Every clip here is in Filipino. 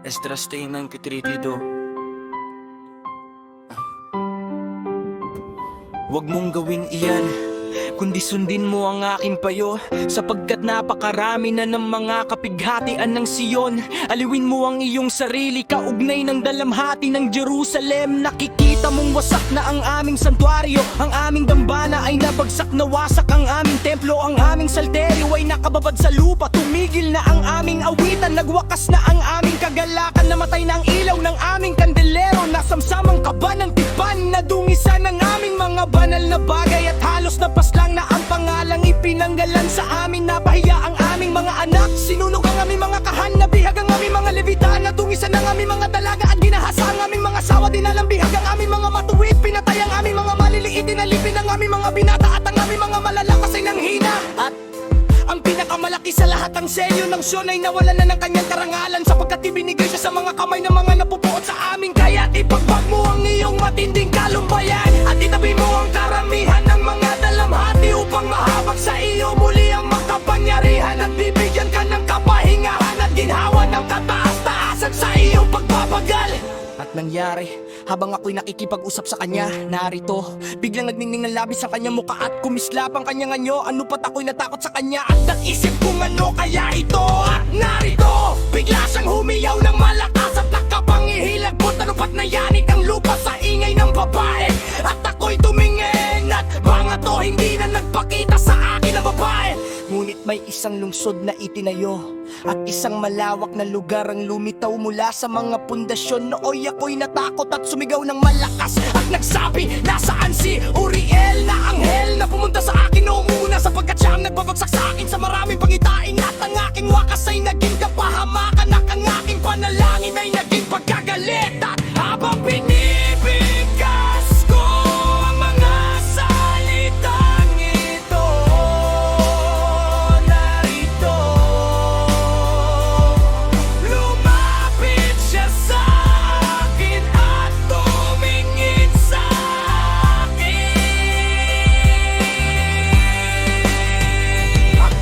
Estrastay ng kitritido. Huwag mong gawin iyan, kundi sundin mo ang aking payo, sapagkat napakarami na ng mga kapighatian ng Siyon. Aliwin mo ang iyong sarili, kaugnay ng dalamhati ng Jerusalem. Nakikita mong wasak na ang aming santuaryo, ang aming dambana ay nabagsak na wasak, ang aming templo, ang aming salteryo ay nakababad sa lupa. Tumigil na ang aming awitan, nagwakas na ang aming kagalakan, namatay na ang ilaw ng aming kandelero, nasamsamang kaba ng tipan, nadungisan ng aming mga banal na bagay, at halos napaslang na ang pangalang ipinanggalan sa amin. Napahiya ang aming mga anak, sinunog ang aming mga kahanabihag, ang aming mga levitaan, natungisan ang aming mga dalaga, at ginahasa ang aming mga sawa, dinalambihag ang aming mga matuwid, pinatay ang aming mga maliliit, dinalipin ang aming mga binata, at ang aming mga malalakas ay nanghina. At ang pinakamalaki sa lahat, ang selyo ng Siyon ay nawalan na ng kanyang karangalan, sapagkat ibinigay siya sa mga kamay ng mga napupuot sa amin. Kaya't ipagpag mo ang iyong matinding kalumbayan, at itabi mo ang karamihan ng mga dalamhati, upang mahabag sa iyo muli ang makapangyarihan, at bibigyan ka ng kapahingahan at ginhawa ng kataas-taasan sa iyong pagbabagal. At nangyari, habang ako'y nakikipag-usap sa kanya, narito, biglang nagningning ng labis sa kanyang muka, at kumislap ang kanyang anyo. Ano pat ako'y natakot sa kanya, at nag-isip kung ano kaya ito. At narito, bigla siyang humiyaw ng malakas, at nakapangihilagpot, ano pat nayanig ang lupa sa ingay ng babae. At ako'y tumingin, at mga to hindi na nagpakita sa akin ang babae. Ngunit may isang lungsod na itinayo, at isang malawak na lugar ang lumitaw mula sa mga pundasyon. Nooy ako'y natakot at sumigaw ng malakas, at nagsabi, nasaan si Uriel na anghel na pumunta sa akin noong una, sapagkat siya ang nagbabagsak sa akin sa maraming pangitain. At ang aking wakas ay naging kapahamakan, at ang aking panalangin ay naging pagkagalit. At habang binibigkas ko ang mga salitang ito, narito lumapit siya sa akin at tumingin sa akin. At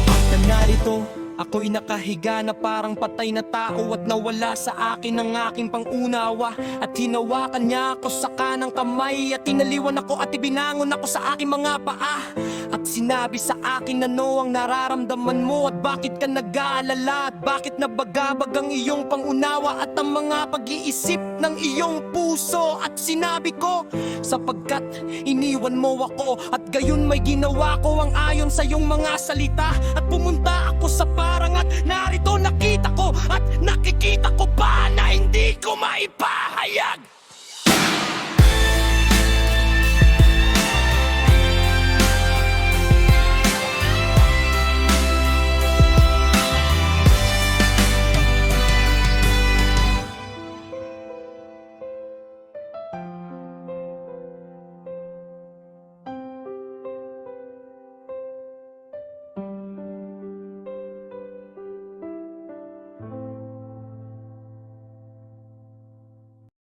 narito, ako'y nakahiga na parang patay na tao, at nawala sa akin ang aking pangunawa, at hinawakan niya ako sa kanang kamay, at tinaliwan ako at ibinangon ako sa aking mga paa. At sinabi sa akin, ano ang nararamdaman mo, at bakit ka nag-aalala, at bakit nabagabag ang iyong pangunawa, at ang mga pag-iisip ng iyong puso. At sinabi ko, sapagkat iniwan mo ako, at gayon may ginawa ko ang ayon sa iyong mga salita, at pumunta